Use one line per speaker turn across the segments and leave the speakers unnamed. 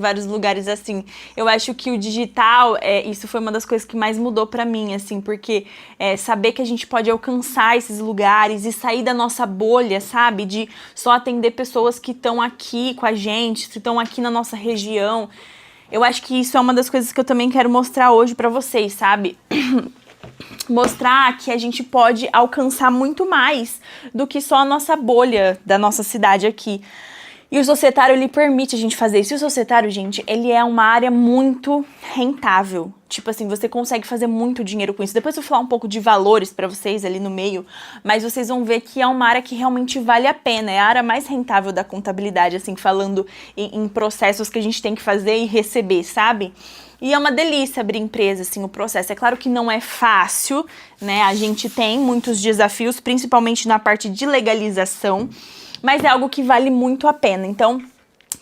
vários lugares assim. Eu acho que o digital, isso foi uma das coisas que mais mudou pra mim, assim, porque saber que a gente pode alcançar esses lugares e sair da nossa bolha, sabe? De só atender pessoas que estão aqui com a gente, que estão aqui na nossa região. Eu acho que isso é uma das coisas que eu também quero mostrar hoje pra vocês, sabe? Mostrar que a gente pode alcançar muito mais do que só a nossa bolha da nossa cidade aqui. E o societário, ele permite a gente fazer isso. E o societário, gente, ele é uma área muito rentável. Tipo assim, você consegue fazer muito dinheiro com isso. Depois eu vou falar um pouco de valores pra vocês ali no meio, mas vocês vão ver que é uma área que realmente vale a pena. É a área mais rentável da contabilidade, assim, falando em processos que a gente tem que fazer e receber, sabe? E é uma delícia abrir empresa, assim, o processo. É claro que não é fácil, né? A gente tem muitos desafios, principalmente na parte de legalização, mas é algo que vale muito a pena. Então,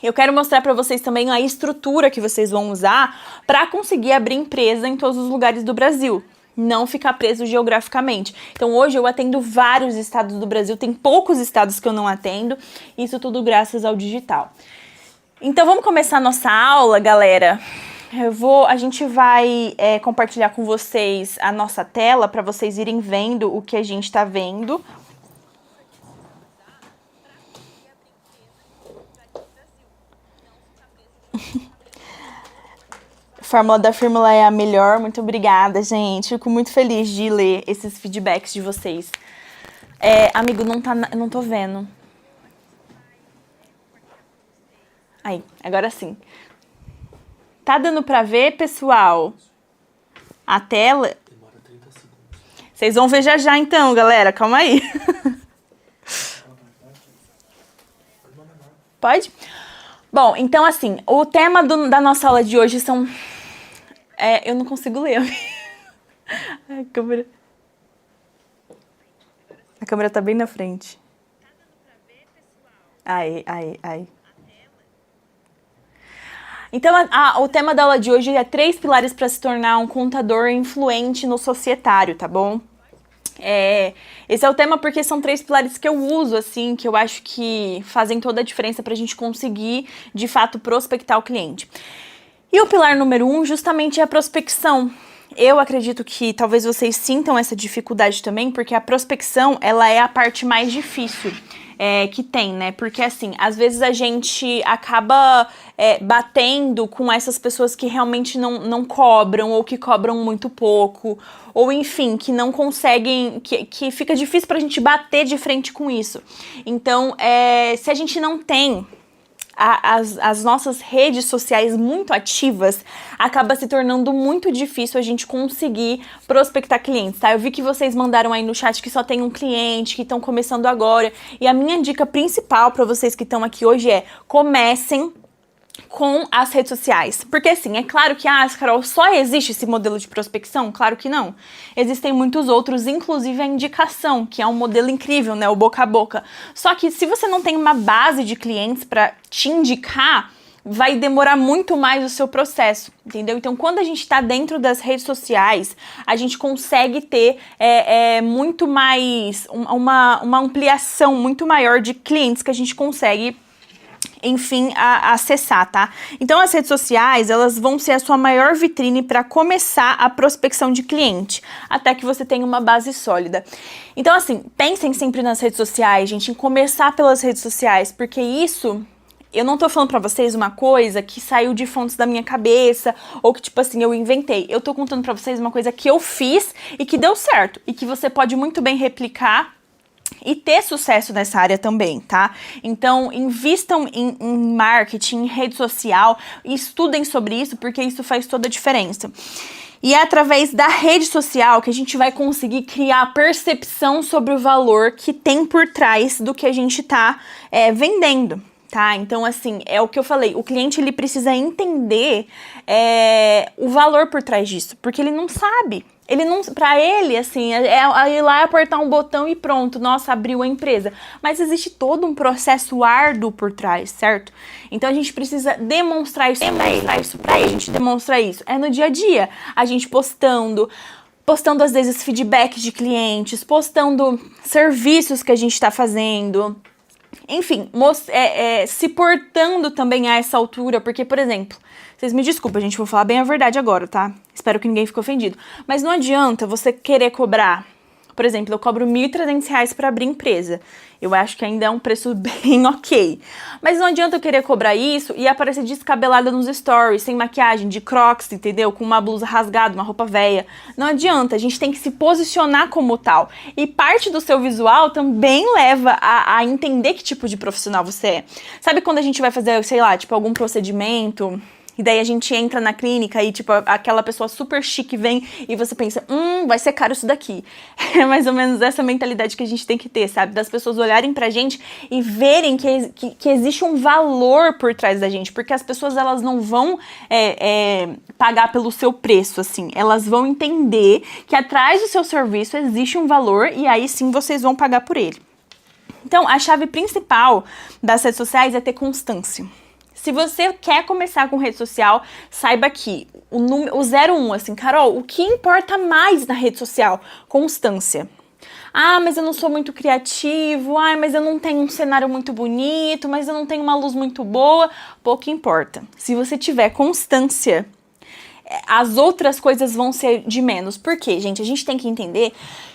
eu quero mostrar para vocês também a estrutura que vocês vão usar para conseguir abrir empresa em todos os lugares do Brasil. Não ficar preso geograficamente. Então, hoje eu atendo vários estados do Brasil, tem poucos estados que eu não atendo, isso tudo graças ao digital. Então, vamos começar a nossa aula, galera. A gente vai compartilhar com vocês a nossa tela para vocês irem vendo o que a gente está vendo. A fórmula da Fórmula é a melhor. Muito obrigada, gente. Fico muito feliz de ler esses feedbacks de vocês. Amigo, não tô vendo. Aí, agora sim. Tá dando pra ver, pessoal? A tela?
Demora 30 segundos.
Vocês vão ver já já então, galera. Calma aí. Pode? Bom, então assim, o tema da nossa aula de hoje são... eu não consigo ler. A câmera tá bem na frente. Aí. Então, o tema da aula de hoje é 3 pilares para se tornar um contador influente no societário, tá bom? Esse é o tema porque são 3 pilares que eu uso, assim, que eu acho que fazem toda a diferença pra gente conseguir, de fato, prospectar o cliente. E o pilar número 1, justamente, é a prospecção. Eu acredito que talvez vocês sintam essa dificuldade também, porque a prospecção, ela é a parte mais difícil que tem, né? Porque, assim, às vezes a gente acaba batendo com essas pessoas que realmente não cobram, ou que cobram muito pouco, ou, enfim, que não conseguem, que fica difícil pra gente bater de frente com isso. Então, se a gente não tem as nossas redes sociais muito ativas, acaba se tornando muito difícil a gente conseguir prospectar clientes, tá? Eu vi que vocês mandaram aí no chat que só tem um cliente, que estão começando agora, e a minha dica principal para vocês que estão aqui hoje é: comecem com as redes sociais. Porque assim, é claro que, Carol, só existe esse modelo de prospecção? Claro que não. Existem muitos outros, inclusive a indicação, que é um modelo incrível, né? O boca a boca. Só que se você não tem uma base de clientes para te indicar, vai demorar muito mais o seu processo, entendeu? Então, quando a gente está dentro das redes sociais, a gente consegue ter muito mais, uma ampliação muito maior de clientes que a gente consegue, enfim, acessar, tá? Então, as redes sociais, elas vão ser a sua maior vitrine para começar a prospecção de cliente, até que você tenha uma base sólida. Então, assim, pensem sempre nas redes sociais, gente, em começar pelas redes sociais, porque isso... Eu não tô falando pra vocês uma coisa que saiu de fontes da minha cabeça, ou que, tipo assim, eu inventei. Eu tô contando pra vocês uma coisa que eu fiz e que deu certo, e que você pode muito bem replicar e ter sucesso nessa área também, tá? Então, invistam em marketing, em rede social, e estudem sobre isso, porque isso faz toda a diferença. E é através da rede social que a gente vai conseguir criar percepção sobre o valor que tem por trás do que a gente tá vendendo. Tá? Então, assim, é o que eu falei, o cliente, ele precisa entender o valor por trás disso, porque ele não sabe. Pra ele, assim, ir lá apertar um botão e pronto, nossa, abriu a empresa. Mas existe todo um processo árduo por trás, certo? Então a gente precisa demonstrar isso pra ele. A gente demonstra isso. É no dia a dia, a gente postando às vezes feedback de clientes, postando serviços que a gente tá fazendo. Enfim, se portando também a essa altura, porque, por exemplo, vocês me desculpem, gente, vou falar bem a verdade agora, tá? Espero que ninguém fique ofendido. Mas não adianta você querer cobrar, por exemplo, eu cobro R$1.300 para abrir empresa. Eu acho que ainda é um preço bem ok. Mas não adianta eu querer cobrar isso e aparecer descabelada nos stories, sem maquiagem, de crocs, entendeu? Com uma blusa rasgada, uma roupa velha. Não adianta, a gente tem que se posicionar como tal. E parte do seu visual também leva a entender que tipo de profissional você é. Sabe quando a gente vai fazer, sei lá, tipo algum procedimento... E daí a gente entra na clínica e, tipo, aquela pessoa super chique vem e você pensa, vai ser caro isso daqui. É mais ou menos essa mentalidade que a gente tem que ter, sabe? Das pessoas olharem pra gente e verem que existe um valor por trás da gente. Porque as pessoas, elas não vão pagar pelo seu preço, assim. Elas vão entender que atrás do seu serviço existe um valor e aí sim vocês vão pagar por ele. Então, a chave principal das redes sociais é ter constância. Se você quer começar com rede social, saiba que o 01, assim, Carol, o que importa mais na rede social? Constância. Ah, mas eu não sou muito criativo, mas eu não tenho um cenário muito bonito, mas eu não tenho uma luz muito boa. Pouco importa. Se você tiver constância, as outras coisas vão ser de menos. Por quê, gente? A gente tem que entender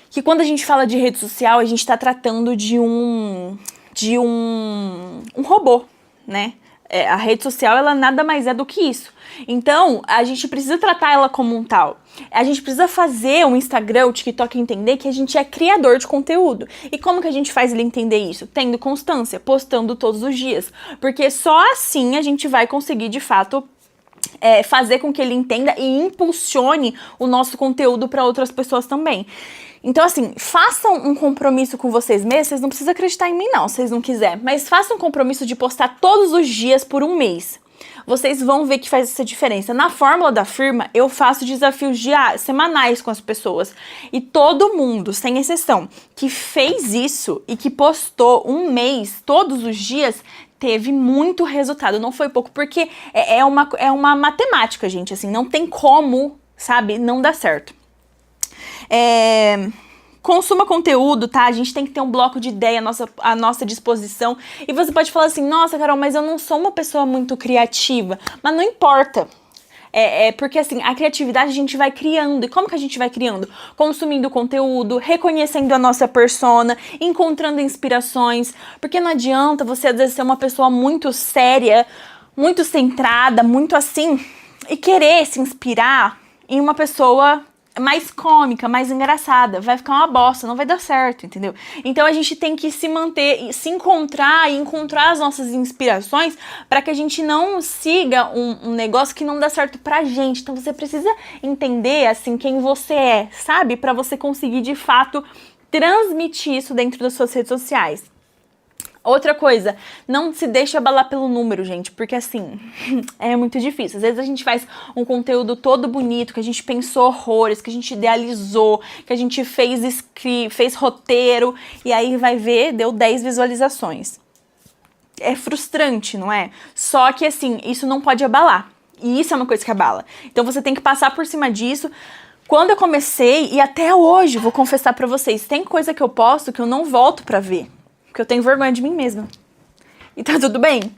que quando a gente fala de rede social, a gente está tratando de um robô, né? A rede social, ela nada mais é do que isso. Então, a gente precisa tratar ela como um tal. A gente precisa fazer o Instagram, o TikTok entender que a gente é criador de conteúdo. E como que a gente faz ele entender isso? Tendo constância, postando todos os dias. Porque só assim a gente vai conseguir, de fato, fazer com que ele entenda e impulsione o nosso conteúdo para outras pessoas também. Então, assim, façam um compromisso com vocês mesmos. Vocês não precisam acreditar em mim, não, se vocês não quiserem. Mas façam um compromisso de postar todos os dias por um mês. Vocês vão ver que faz essa diferença. Na fórmula da firma, eu faço desafios semanais com as pessoas. E todo mundo, sem exceção, que fez isso e que postou um mês, todos os dias, teve muito resultado. Não foi pouco, porque é uma matemática, gente. Assim, não tem como, sabe, não dar certo. Consuma conteúdo, tá? A gente tem que ter um bloco de ideia à nossa disposição. E você pode falar assim, nossa, Carol, mas eu não sou uma pessoa muito criativa. Mas não importa. Porque assim, a criatividade a gente vai criando. E como que a gente vai criando? Consumindo conteúdo, reconhecendo a nossa persona, encontrando inspirações. Porque não adianta você, às vezes, ser uma pessoa muito séria, muito centrada, muito assim, e querer se inspirar em uma pessoa mais cômica, mais engraçada, vai ficar uma bosta, não vai dar certo, entendeu? Então a gente tem que se manter, se encontrar e encontrar as nossas inspirações para que a gente não siga um negócio que não dá certo pra gente. Então você precisa entender, assim, quem você é, sabe? Para você conseguir, de fato, transmitir isso dentro das suas redes sociais. Outra coisa, não se deixe abalar pelo número, gente, porque assim, é muito difícil. Às vezes a gente faz um conteúdo todo bonito, que a gente pensou horrores, que a gente idealizou, que a gente fez roteiro, e aí vai ver, deu 10 visualizações. É frustrante, não é? Só que assim, isso não pode abalar. E isso é uma coisa que abala. Então você tem que passar por cima disso. Quando eu comecei, e até hoje, vou confessar pra vocês, tem coisa que eu posto que eu não volto pra ver. Porque eu tenho vergonha de mim mesma. E tá tudo bem.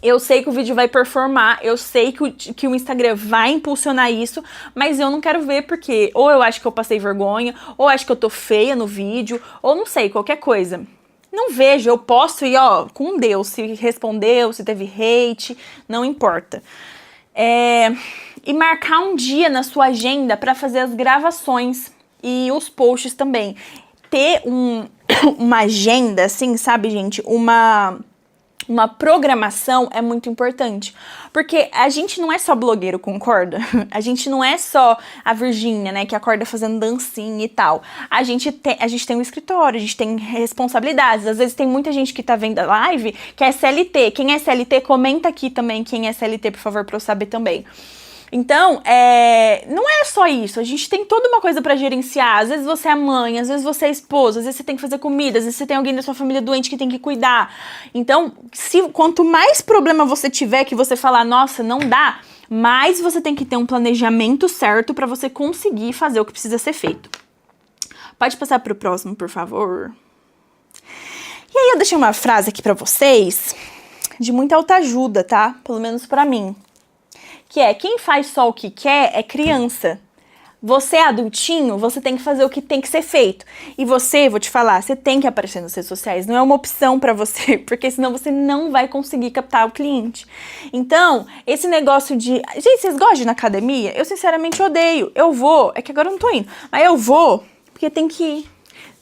Eu sei que o vídeo vai performar, eu sei que o Instagram vai impulsionar isso, mas eu não quero ver porque ou eu acho que eu passei vergonha, ou acho que eu tô feia no vídeo, ou não sei, qualquer coisa. Não vejo, eu posto e ó, com Deus, se respondeu, se teve hate, não importa. E marcar um dia na sua agenda pra fazer as gravações e os posts também. Ter uma agenda, assim, sabe, gente? Uma programação é muito importante. Porque a gente não é só blogueiro, concorda? A gente não é só a Virgínia, né, que acorda fazendo dancinha e tal. A gente tem um escritório, a gente tem responsabilidades. Às vezes tem muita gente que tá vendo a live que é CLT. Quem é CLT, comenta aqui também quem é CLT, por favor, pra eu saber também. Então, não é só isso, a gente tem toda uma coisa pra gerenciar. Às vezes você é mãe, às vezes você é esposa, às vezes você tem que fazer comida, às vezes você tem alguém da sua família doente que tem que cuidar. Então, quanto mais problema você tiver, que você falar, nossa, não dá, mais você tem que ter um planejamento certo pra você conseguir fazer o que precisa ser feito. Pode passar pro próximo, por favor. E aí eu deixei uma frase aqui pra vocês, de muita autoajuda, tá? Pelo menos pra mim. Que é, quem faz só o que quer é criança. Você é adultinho, você tem que fazer o que tem que ser feito. E você, vou te falar, você tem que aparecer nas redes sociais. Não é uma opção pra você, porque senão você não vai conseguir captar o cliente. Então, esse negócio de... Gente, vocês gostam de ir na academia? Eu sinceramente odeio. Eu vou, é que agora eu não tô indo. Mas eu vou, porque tem que ir.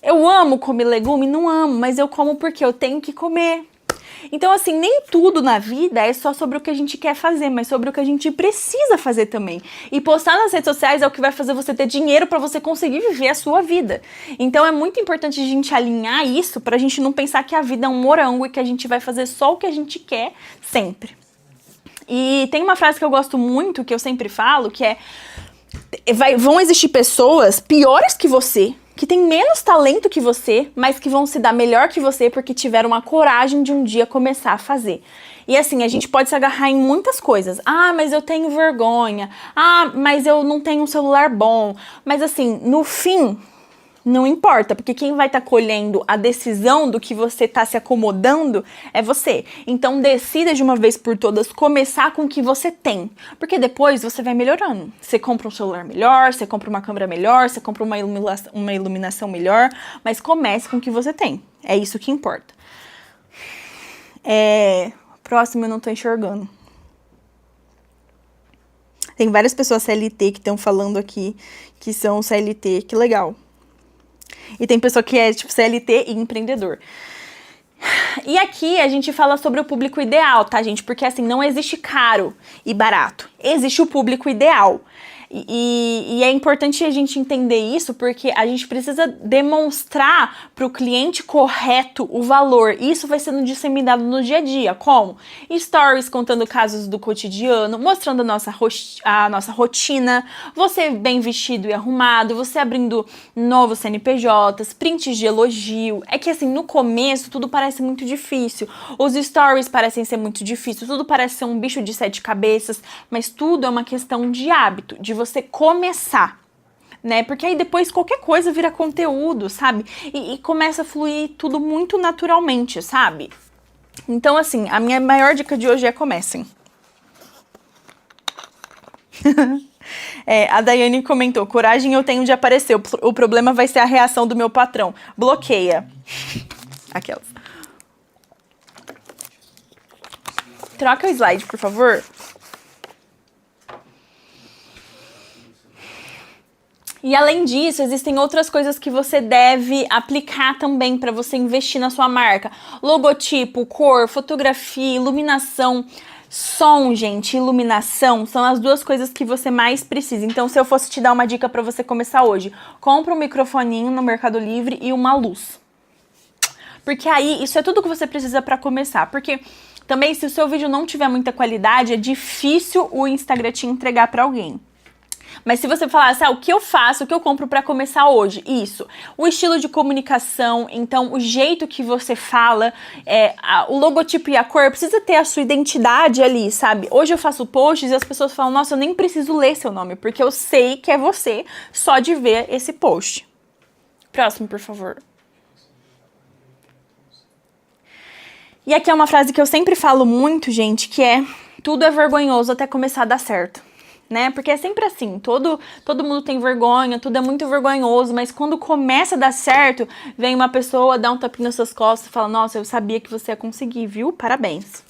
Eu amo comer legume? Não amo, mas eu como porque eu tenho que comer. Então, assim, nem tudo na vida é só sobre o que a gente quer fazer, mas sobre o que a gente precisa fazer também. E postar nas redes sociais é o que vai fazer você ter dinheiro para você conseguir viver a sua vida. Então, é muito importante a gente alinhar isso pra gente não pensar que a vida é um morango e que a gente vai fazer só o que a gente quer sempre. E tem uma frase que eu gosto muito, que eu sempre falo, que é... vão existir pessoas piores que você, que tem menos talento que você, mas que vão se dar melhor que você porque tiveram a coragem de um dia começar a fazer. E assim, a gente pode se agarrar em muitas coisas. Ah, mas eu tenho vergonha. Ah, mas eu não tenho um celular bom. Mas assim, no fim, não importa, porque quem vai estar colhendo a decisão do que você está se acomodando é você. Então decida de uma vez por todas começar com o que você tem, porque depois você vai melhorando. Você compra um celular melhor, você compra uma câmera melhor, você compra uma iluminação melhor, mas comece com o que você tem. É isso que importa. Próximo eu não tô enxergando. Tem várias pessoas CLT que estão falando aqui que são CLT, que legal. E tem pessoa que é tipo CLT e empreendedor. E aqui a gente fala sobre o público ideal, tá, gente? Porque assim, não existe caro e barato. Existe o público ideal. E é importante a gente entender isso porque a gente precisa demonstrar para o cliente correto o valor. Isso vai sendo disseminado no dia a dia. Como? Stories contando casos do cotidiano, mostrando a nossa rotina, você bem vestido e arrumado, você abrindo novos CNPJs, prints de elogio. É que assim, no começo tudo parece muito difícil. Os stories parecem ser muito difíceis, tudo parece ser um bicho de 7 cabeças, mas tudo é uma questão de hábito, de você começar, né? Porque aí depois qualquer coisa vira conteúdo, sabe? E começa a fluir tudo muito naturalmente, sabe? Então, assim, a minha maior dica de hoje é comecem. A Daiane comentou, coragem eu tenho de aparecer, o problema vai ser a reação do meu patrão. Bloqueia. Aquelas. Troca o slide, por favor. E além disso, existem outras coisas que você deve aplicar também para você investir na sua marca. Logotipo, cor, fotografia, iluminação, som, gente, iluminação são as duas coisas que você mais precisa. Então, se eu fosse te dar uma dica para você começar hoje, compra um microfoninho no Mercado Livre e uma luz. Porque aí, isso é tudo que você precisa para começar. Porque também, se o seu vídeo não tiver muita qualidade, é difícil o Instagram te entregar para alguém. Mas se você falar assim, o que eu faço, o que eu compro pra começar hoje? Isso. O estilo de comunicação, então o jeito que você fala, o logotipo e a cor, precisa ter a sua identidade ali, sabe? Hoje eu faço posts e as pessoas falam, nossa, eu nem preciso ler seu nome, porque eu sei que é você só de ver esse post. Próximo, por favor. E aqui é uma frase que eu sempre falo muito, gente, que é, tudo é vergonhoso até começar a dar certo. Né? Porque é sempre assim, todo mundo tem vergonha, tudo é muito vergonhoso, mas quando começa a dar certo, vem uma pessoa, dá um tapinha nas suas costas e fala, nossa, eu sabia que você ia conseguir, viu? Parabéns.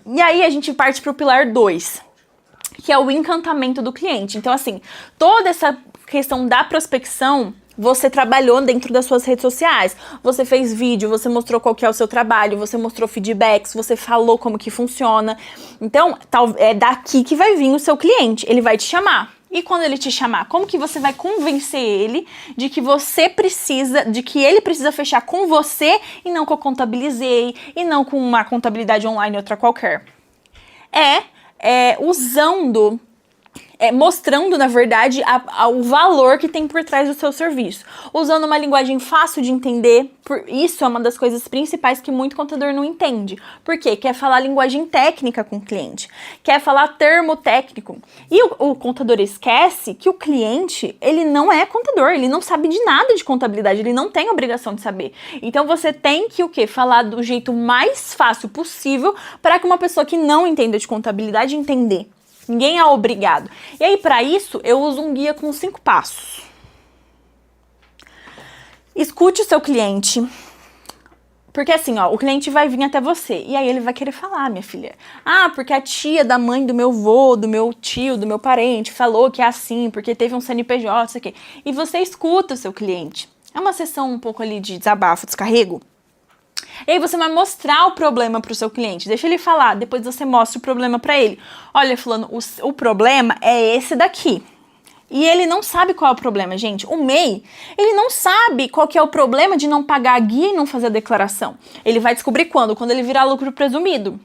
E aí a gente parte pro pilar 2, que é o encantamento do cliente. Então assim, toda essa questão da prospecção, você trabalhou dentro das suas redes sociais, você fez vídeo, você mostrou qual que é o seu trabalho, você mostrou feedbacks, você falou como que funciona. Então, é daqui que vai vir o seu cliente, ele vai te chamar. E quando ele te chamar, como que você vai convencer ele de que ele precisa fechar com você e não com a Contabilizei, e não com uma contabilidade online outra qualquer? Usando mostrando, na verdade, o valor que tem por trás do seu serviço. Usando uma linguagem fácil de entender, isso é uma das coisas principais que muito contador não entende. Por quê? Quer falar linguagem técnica com o cliente, quer falar termo técnico. E o contador esquece que o cliente, ele não é contador, ele não sabe de nada de contabilidade, ele não tem obrigação de saber. Então você tem que o quê? Falar do jeito mais fácil possível para que uma pessoa que não entenda de contabilidade entender. Ninguém é obrigado. E aí, para isso, eu uso um guia com 5 passos. Escute o seu cliente. Porque assim, ó, o cliente vai vir até você. E aí ele vai querer falar, minha filha. Ah, porque a tia da mãe do meu vô, do meu tio, do meu parente falou que é assim, porque teve um CNPJ, isso aqui. E você escuta o seu cliente. É uma sessão um pouco ali de desabafo, descarrego. E aí você vai mostrar o problema para o seu cliente, deixa ele falar, depois você mostra o problema para ele. Olha, fulano, o problema é esse daqui. E ele não sabe qual é o problema, gente. O MEI, ele não sabe qual que é o problema de não pagar a guia e não fazer a declaração. Ele vai descobrir quando? Quando ele virar lucro presumido.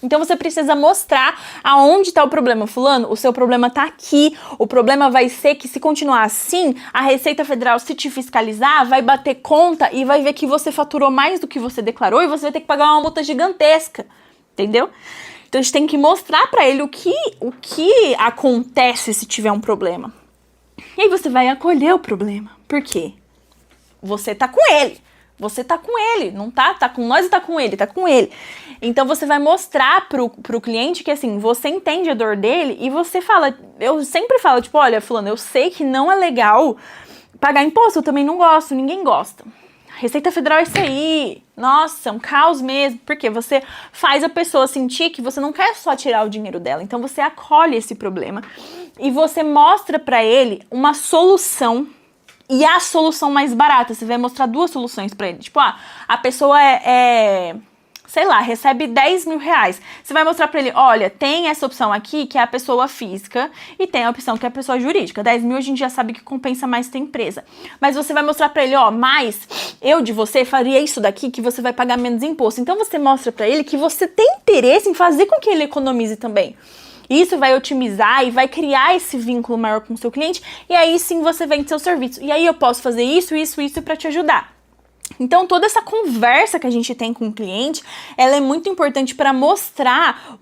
Então você precisa mostrar aonde está o problema. Fulano, o seu problema está aqui. O problema vai ser que se continuar assim, a Receita Federal, se te fiscalizar, vai bater conta e vai ver que você faturou mais do que você declarou e você vai ter que pagar uma multa gigantesca. Entendeu? Então a gente tem que mostrar para ele o que acontece se tiver um problema. E aí você vai acolher o problema. Por quê? Você tá com ele. Você tá com ele, não tá? Tá com nós e tá com ele, tá com ele. Então você vai mostrar pro cliente que assim, você entende a dor dele e você fala, eu sempre falo, tipo, olha, fulano, eu sei que não é legal pagar imposto, eu também não gosto, ninguém gosta. Receita Federal é isso aí. Nossa, é um caos mesmo. Porque você faz a pessoa sentir que você não quer só tirar o dinheiro dela. Então você acolhe esse problema e você mostra pra ele uma solução. E a solução mais barata, você vai mostrar 2 soluções pra ele. Tipo, a pessoa sei lá, recebe 10 mil reais. Você vai mostrar pra ele, olha, tem essa opção aqui, que é a pessoa física, e tem a opção que é a pessoa jurídica. 10 mil a gente já sabe que compensa mais ter empresa. Mas você vai mostrar pra ele, mas eu de você faria isso daqui, que você vai pagar menos imposto. Então você mostra pra ele que você tem interesse em fazer com que ele economize também. Isso vai otimizar e vai criar esse vínculo maior com o seu cliente, e aí sim você vende seu serviço. E aí eu posso fazer isso para te ajudar. Então, toda essa conversa que a gente tem com o cliente, ela é muito importante para mostrar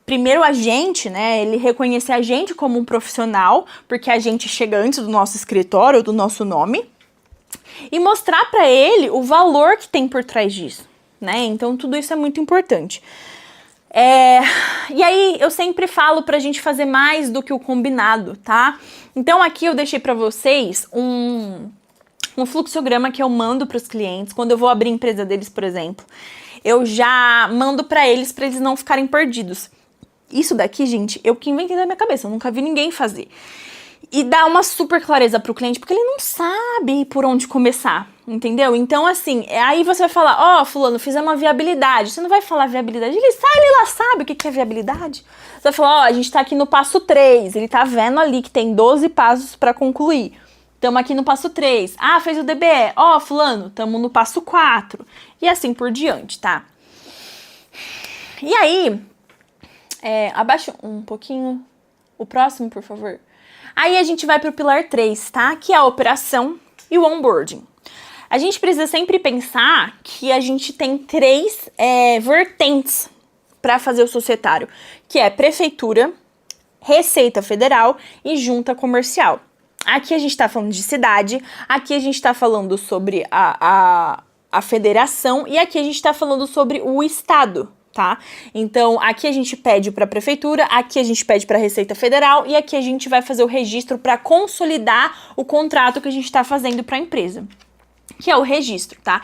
primeiro a gente, né, ele reconhecer a gente como um profissional, porque a gente chega antes do nosso escritório, do nosso nome, e mostrar para ele o valor que tem por trás disso, né? Então, tudo isso é muito importante. E aí eu sempre falo pra gente fazer mais do que o combinado, tá? Então aqui eu deixei pra vocês um fluxograma que eu mando pros clientes quando eu vou abrir a empresa deles, por exemplo. Eu já mando pra eles não ficarem perdidos. Isso daqui, gente, eu que inventei da minha cabeça, eu nunca vi ninguém fazer. E dá uma super clareza pro cliente, porque ele não sabe por onde começar, entendeu? Então, assim, aí você vai falar, fulano, fizemos uma viabilidade. Você não vai falar viabilidade, ele lá sabe o que é viabilidade. Você vai falar, a gente tá aqui no passo 3, ele tá vendo ali que tem 12 passos pra concluir. Estamos aqui no passo 3. Fez o DBE. Fulano, estamos no passo 4. E assim por diante, tá? E aí, abaixa um pouquinho o próximo, por favor. Aí a gente vai para o pilar 3, tá? Que é a operação e o onboarding. A gente precisa sempre pensar que a gente tem 3 vertentes para fazer o societário, que é prefeitura, Receita Federal e junta comercial. Aqui a gente está falando de cidade, aqui a gente está falando sobre a federação e aqui a gente está falando sobre o estado, tá? Então, aqui a gente pede para a prefeitura, aqui a gente pede para a Receita Federal e aqui a gente vai fazer o registro para consolidar o contrato que a gente está fazendo para a empresa, que é o registro, tá?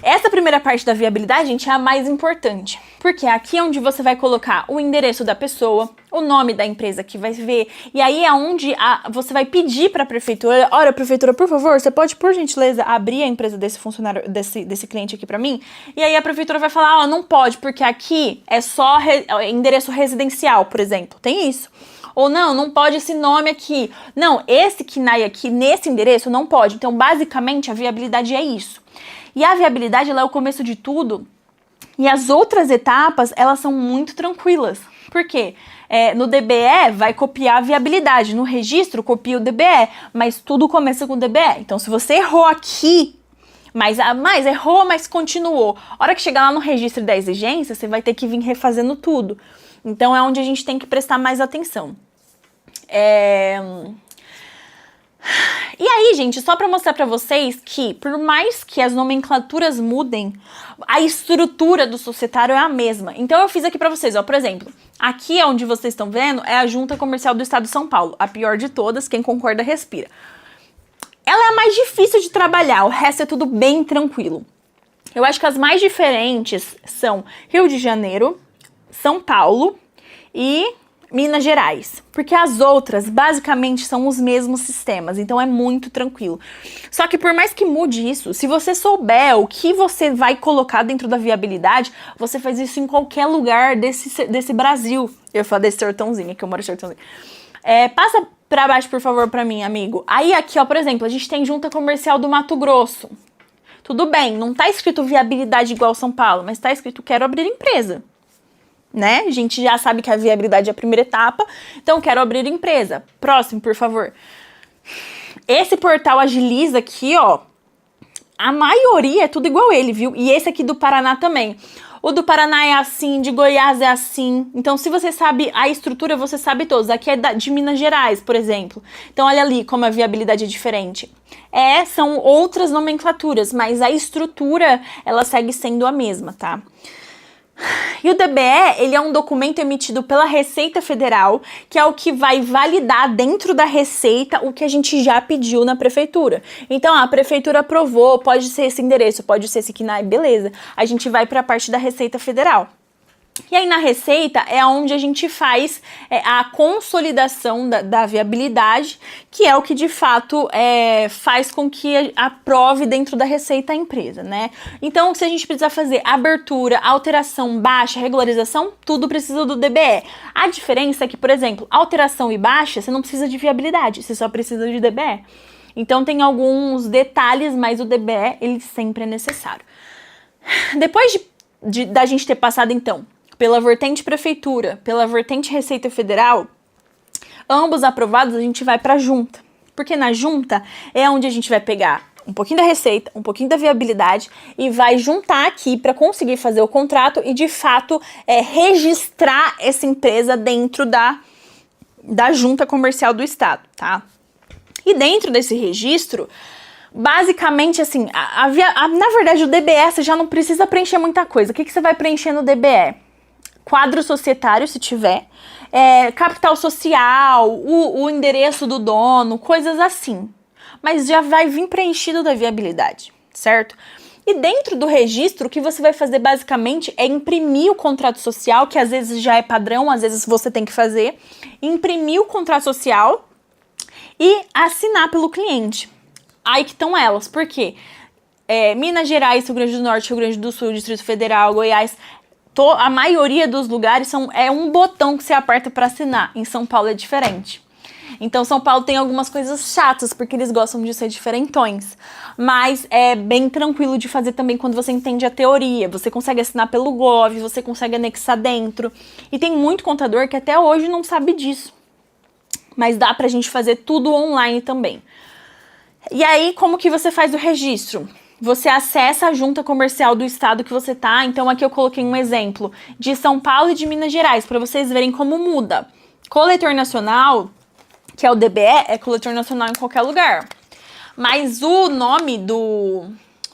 Essa primeira parte da viabilidade, gente, é a mais importante, porque aqui é onde você vai colocar o endereço da pessoa, o nome da empresa que vai ver, e aí é onde você vai pedir para a prefeitura, olha, prefeitura, por favor, você pode, por gentileza, abrir a empresa desse funcionário, desse cliente aqui para mim? E aí a prefeitura vai falar, não pode, porque aqui é só endereço residencial, por exemplo, tem isso. Ou não pode esse nome aqui. Não, esse KNAI aqui, nesse endereço, não pode. Então, basicamente, a viabilidade é isso. E a viabilidade, ela é o começo de tudo. E as outras etapas, elas são muito tranquilas. Por quê? no DBE vai copiar a viabilidade, no registro copia o DBE, mas tudo começa com o DBE. Então, se você errou aqui, mas errou, mas continuou. A hora que chegar lá no registro da exigência, você vai ter que vir refazendo tudo. Então, é onde a gente tem que prestar mais atenção. E aí, gente, só para mostrar para vocês que, por mais que as nomenclaturas mudem, a estrutura do societário é a mesma. Então, eu fiz aqui para vocês, ó, por exemplo, aqui onde vocês estão vendo é a Junta Comercial do Estado de São Paulo, a pior de todas, quem concorda respira. Ela é a mais difícil de trabalhar, o resto é tudo bem tranquilo. Eu acho que as mais diferentes são Rio de Janeiro, São Paulo e Minas Gerais, porque as outras basicamente são os mesmos sistemas, então é muito tranquilo. Só que por mais que mude isso, se você souber o que você vai colocar dentro da viabilidade, você faz isso em qualquer lugar desse Brasil. Eu falo desse sertãozinho, que eu moro em sertãozinho. Passa pra baixo, por favor, pra mim, amigo. Aí aqui, ó, por exemplo, a gente tem Junta Comercial do Mato Grosso. Tudo bem, não tá escrito viabilidade igual São Paulo, mas tá escrito quero abrir empresa. Né? A gente já sabe que a viabilidade é a primeira etapa, então quero abrir empresa. Próximo, por favor. Esse portal Agiliza aqui, ó, a maioria é tudo igual ele, viu? E esse aqui do Paraná também. O do Paraná é assim, de Goiás é assim. Então, se você sabe a estrutura, você sabe todos. Aqui é de Minas Gerais, por exemplo. Então, olha ali como a viabilidade é diferente. São outras nomenclaturas, mas a estrutura, ela segue sendo a mesma, tá? E o DBE, ele é um documento emitido pela Receita Federal, que é o que vai validar dentro da Receita o que a gente já pediu na Prefeitura. Então, a Prefeitura aprovou, pode ser esse endereço, pode ser esse KNAI, beleza. A gente vai para a parte da Receita Federal. E aí na Receita é onde a gente faz a consolidação da viabilidade, que é o que de fato faz com que aprove dentro da Receita a empresa, né? Então, se a gente precisar fazer abertura, alteração, baixa, regularização, tudo precisa do DBE. A diferença é que, por exemplo, alteração e baixa, você não precisa de viabilidade, você só precisa de DBE. Então, tem alguns detalhes, mas o DBE, ele sempre é necessário. Depois da gente ter passado, então, pela vertente prefeitura, pela vertente Receita Federal, ambos aprovados, a gente vai para a junta. Porque na junta é onde a gente vai pegar um pouquinho da receita, um pouquinho da viabilidade e vai juntar aqui para conseguir fazer o contrato e, de fato, registrar essa empresa dentro da junta comercial do estado, tá? E dentro desse registro, basicamente, assim, na verdade, o DBE você já não precisa preencher muita coisa. O que você vai preencher no DBE? Quadro societário, se tiver, capital social, o endereço do dono, coisas assim. Mas já vai vir preenchido da viabilidade, certo? E dentro do registro, o que você vai fazer basicamente é imprimir o contrato social, que às vezes já é padrão, às vezes você tem que fazer, imprimir o contrato social e assinar pelo cliente. Aí que estão elas, por quê? Minas Gerais, Rio Grande do Norte, Rio Grande do Sul, Distrito Federal, Goiás, a maioria dos lugares é um botão que você aperta para assinar. Em São Paulo é diferente. Então, São Paulo tem algumas coisas chatas, porque eles gostam de ser diferentões. Mas é bem tranquilo de fazer também quando você entende a teoria. Você consegue assinar pelo Gov, você consegue anexar dentro. E tem muito contador que até hoje não sabe disso. Mas dá pra gente fazer tudo online também. E aí, como que você faz o registro? Você acessa a junta comercial do estado que você tá. Então, aqui eu coloquei um exemplo de São Paulo e de Minas Gerais, para vocês verem como muda. Coletor nacional, que é o DBE, é coletor nacional em qualquer lugar. Mas o nome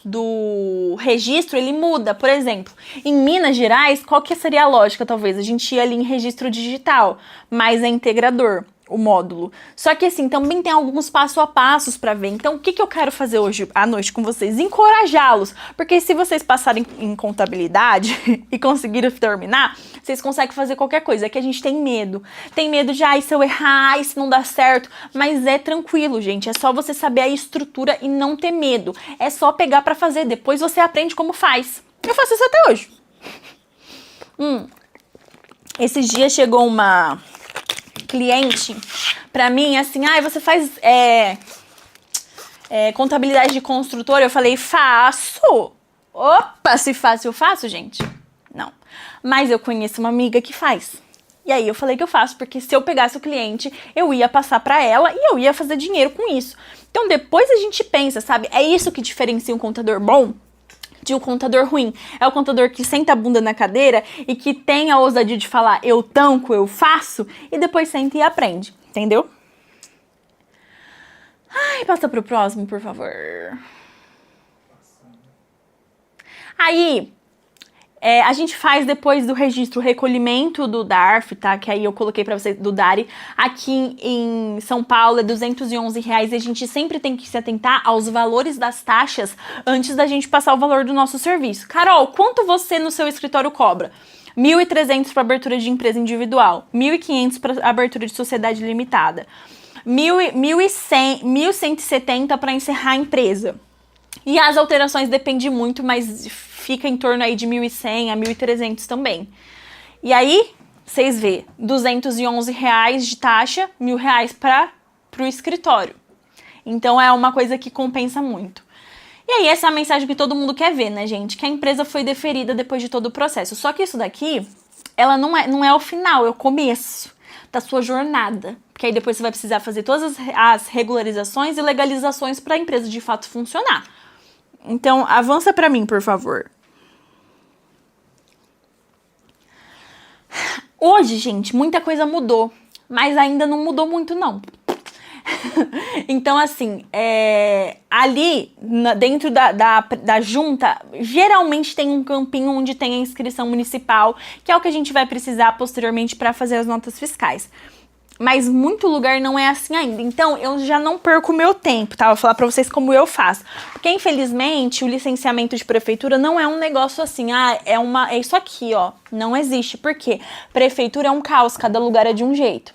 do registro, ele muda. Por exemplo, em Minas Gerais, qual que seria a lógica, talvez? A gente ia ali em registro digital, mas é integrador, o módulo. Só que assim, também tem alguns passo a passos para ver. Então, o que eu quero fazer hoje à noite com vocês? Encorajá-los. Porque se vocês passarem em contabilidade e conseguirem terminar, vocês conseguem fazer qualquer coisa. É que a gente tem medo. Tem medo de, se eu errar, se não dá certo. Mas é tranquilo, gente. É só você saber a estrutura e não ter medo. É só pegar para fazer. Depois você aprende como faz. Eu faço isso até hoje. Esses dias chegou uma cliente pra mim, assim, você faz contabilidade de construtor? Eu falei, faço. Opa, se fácil eu faço, gente? Não. Mas eu conheço uma amiga que faz. E aí eu falei que eu faço, porque se eu pegasse o cliente, eu ia passar para ela e eu ia fazer dinheiro com isso. Então depois a gente pensa, sabe? É isso que diferencia um contador bom de um contador ruim. É o contador que senta a bunda na cadeira e que tem a ousadia de falar eu tanco, eu faço, e depois senta e aprende, entendeu? Ai, passa pro próximo, por favor. Aí, a gente faz depois do registro o recolhimento do DARF, tá? Que aí eu coloquei pra vocês, do DARI. Aqui em São Paulo é R$211 e a gente sempre tem que se atentar aos valores das taxas antes da gente passar o valor do nosso serviço. Carol, quanto você no seu escritório cobra? 1.300 para abertura de empresa individual, 1.500 para abertura de sociedade limitada, 1.100, 1.170 para encerrar a empresa. E as alterações dependem muito, mas fica em torno aí de 1.100 a 1.300 também. E aí, vocês vê, R$211 de taxa, R$1.000 para o escritório. Então é uma coisa que compensa muito. E aí, essa é a mensagem que todo mundo quer ver, né, gente? Que a empresa foi deferida depois de todo o processo. Só que isso daqui, ela não é o final, é o começo da sua jornada. Porque aí depois você vai precisar fazer todas as regularizações e legalizações para a empresa de fato funcionar. Então, avança para mim, por favor. Hoje, gente, muita coisa mudou, mas ainda não mudou muito, não. Então, assim, ali dentro da junta, geralmente tem um campinho onde tem a inscrição municipal, que é o que a gente vai precisar posteriormente para fazer as notas fiscais. Mas muito lugar não é assim ainda. Então, eu já não perco meu tempo, tá? Vou falar pra vocês como eu faço. Porque, infelizmente, o licenciamento de prefeitura não é um negócio assim, é isso aqui, ó. Não existe. Por quê? Prefeitura é um caos, cada lugar é de um jeito.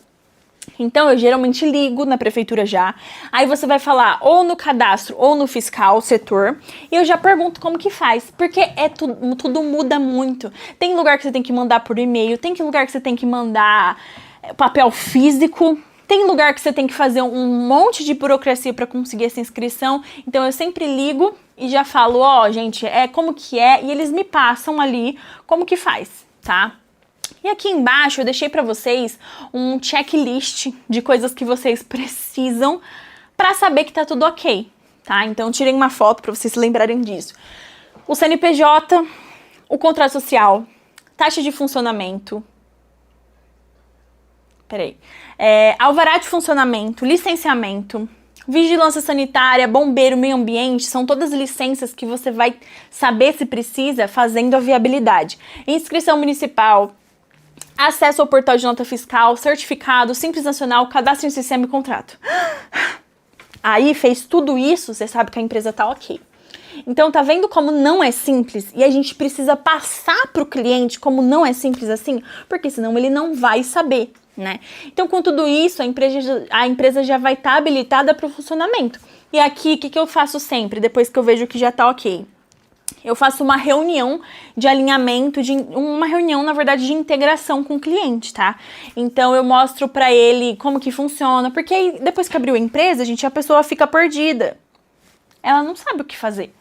Então, eu geralmente ligo na prefeitura já. Aí você vai falar ou no cadastro ou no fiscal, setor. E eu já pergunto como que faz. Porque tudo muda muito. Tem lugar que você tem que mandar por e-mail. Tem lugar que você tem que mandar papel físico. Tem lugar que você tem que fazer um monte de burocracia para conseguir essa inscrição. Então, eu sempre ligo e já falo, ó, gente, como que é. E eles me passam ali como que faz, tá? E aqui embaixo eu deixei para vocês um checklist de coisas que vocês precisam para saber que tá tudo ok, tá? Então tirei uma foto para vocês se lembrarem disso. O CNPJ, o contrato social, taxa de funcionamento, alvará de funcionamento, licenciamento, vigilância sanitária, bombeiro, meio ambiente, são todas licenças que você vai saber se precisa fazendo a viabilidade. Inscrição municipal, acesso ao portal de nota fiscal, certificado, Simples Nacional, cadastro em sistema e contrato. Aí fez tudo isso, você sabe que a empresa tá ok. Então tá vendo como não é simples e a gente precisa passar pro cliente como não é simples assim, porque senão ele não vai saber, né? Então com tudo isso a empresa já vai estar habilitada para o funcionamento. E aqui o que eu faço sempre, depois que eu vejo que já tá ok? Eu faço uma reunião de alinhamento, uma reunião, na verdade, de integração com o cliente, tá? Então, eu mostro pra ele como que funciona, porque aí, depois que abriu a empresa, a pessoa fica perdida. Ela não sabe o que fazer.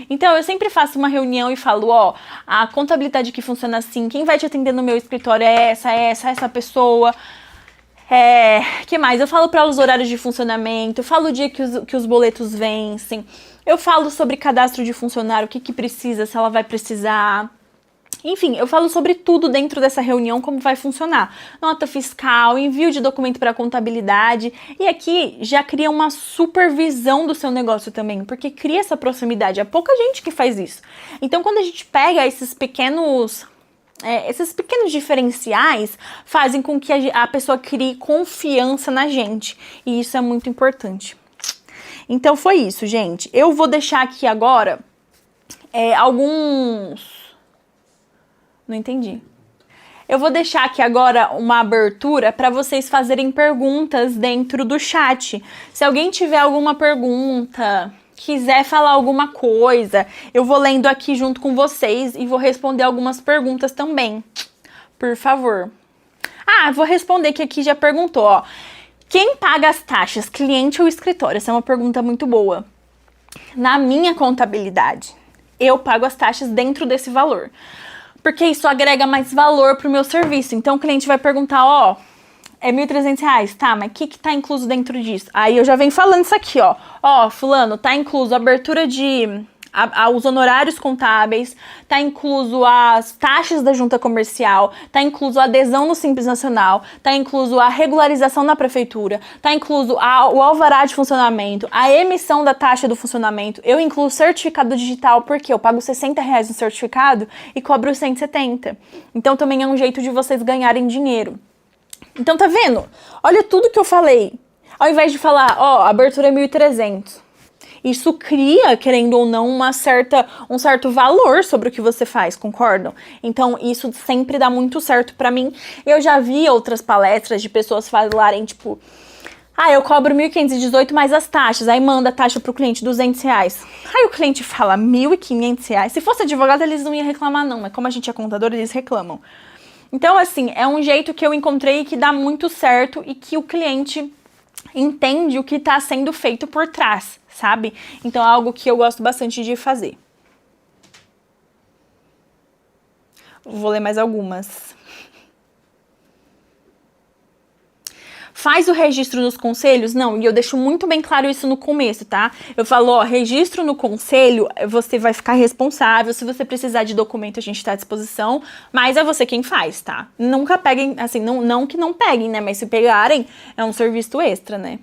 Então, eu sempre faço uma reunião e falo, ó, a contabilidade que funciona assim, quem vai te atender no meu escritório é essa pessoa. Que mais? Eu falo para os horários de funcionamento, eu falo o dia que os boletos vencem, eu falo sobre cadastro de funcionário, o que precisa, se ela vai precisar. Enfim, eu falo sobre tudo dentro dessa reunião, como vai funcionar. Nota fiscal, envio de documento para contabilidade. E aqui já cria uma supervisão do seu negócio também, porque cria essa proximidade. É pouca gente que faz isso. Então, quando a gente pega esses pequenos diferenciais fazem com que a pessoa crie confiança na gente. E isso é muito importante. Então foi isso, gente. Eu vou deixar aqui agora alguns... Não entendi. Eu vou deixar aqui agora uma abertura para vocês fazerem perguntas dentro do chat. Se alguém tiver alguma pergunta, quiser falar alguma coisa, eu vou lendo aqui junto com vocês e vou responder algumas perguntas também. Por favor. Vou responder que aqui já perguntou, ó. Quem paga as taxas, cliente ou escritório? Essa é uma pergunta muito boa. Na minha contabilidade, eu pago as taxas dentro desse valor. porque isso agrega mais valor pro meu serviço. Então o cliente vai perguntar, ó, é R$ 1.300, tá, mas o que tá incluso dentro disso? Aí eu já venho falando isso aqui, ó. Ó, fulano, tá incluso a abertura de... os honorários contábeis, tá incluso as taxas da junta comercial, tá incluso a adesão no Simples Nacional, tá incluso a regularização na prefeitura, tá incluso o alvará de funcionamento, a emissão da taxa do funcionamento, eu incluo certificado digital, porque eu pago R$ 60 no certificado e cobro 170. Então também é um jeito de vocês ganharem dinheiro. Então tá vendo? Olha tudo que eu falei. Ao invés de falar, ó, a abertura é 1.300. Isso cria, querendo ou não, um certo valor sobre o que você faz, concordam? Então, isso sempre dá muito certo pra mim. Eu já vi outras palestras de pessoas falarem, tipo, eu cobro 1.518 mais as taxas, aí manda a taxa pro cliente, R$ 200. Aí o cliente fala, R$ 1.500. Se fosse advogado, eles não iam reclamar, não, mas como a gente é contador, eles reclamam. Então, assim, é um jeito que eu encontrei que dá muito certo e que o cliente entende o que está sendo feito por trás, sabe? Então é algo que eu gosto bastante de fazer. Vou ler mais algumas. Faz o registro nos conselhos? Não, e eu deixo muito bem claro isso no começo, tá? Eu falo, ó, registro no conselho, você vai ficar responsável, se você precisar de documento a gente tá à disposição, mas é você quem faz, tá? Nunca peguem, assim, não que não peguem, né? Mas se pegarem, é um serviço extra, né?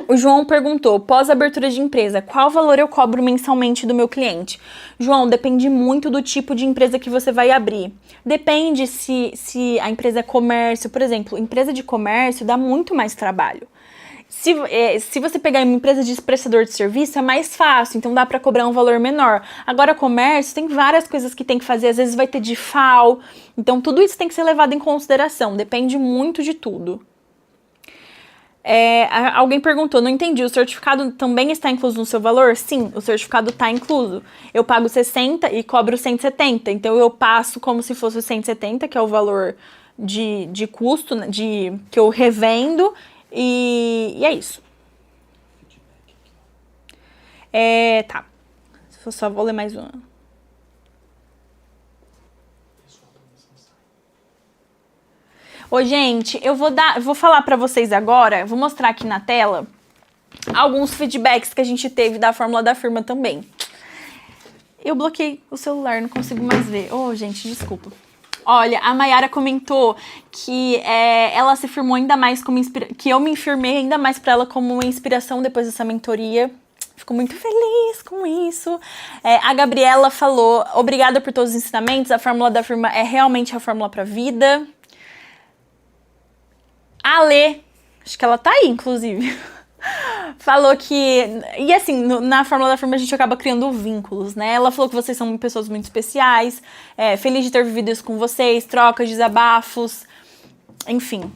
O João perguntou, pós-abertura de empresa, qual valor eu cobro mensalmente do meu cliente? João, depende muito do tipo de empresa que você vai abrir. Depende se a empresa é comércio. Por exemplo, empresa de comércio dá muito mais trabalho. Se você pegar uma empresa de prestador de serviço, é mais fácil, então dá para cobrar um valor menor. Agora, comércio, tem várias coisas que tem que fazer, às vezes vai ter DIFAL, então tudo isso tem que ser levado em consideração, depende muito de tudo. Alguém perguntou, não entendi, o certificado também está incluso no seu valor? Sim, o certificado está incluso. Eu pago 60 e cobro 170, então eu passo como se fosse 170, que é o valor de custo, que eu revendo, e é isso. Tá, eu só vou ler mais uma. Ô, gente, eu vou falar pra vocês agora, vou mostrar aqui na tela alguns feedbacks que a gente teve da fórmula da firma também. Eu bloqueei o celular, não consigo mais ver. Ô, gente, desculpa. Olha, a Mayara comentou que ela se firmou ainda mais como que eu me firmei ainda mais pra ela como uma inspiração depois dessa mentoria. Fico muito feliz com isso. A Gabriela falou, obrigada por todos os ensinamentos, a fórmula da firma é realmente a fórmula pra vida. A Lê, acho que ela tá aí, inclusive, falou que... E assim, na fórmula da firma a gente acaba criando vínculos, né? Ela falou que vocês são pessoas muito especiais, feliz de ter vivido isso com vocês, trocas, desabafos, enfim.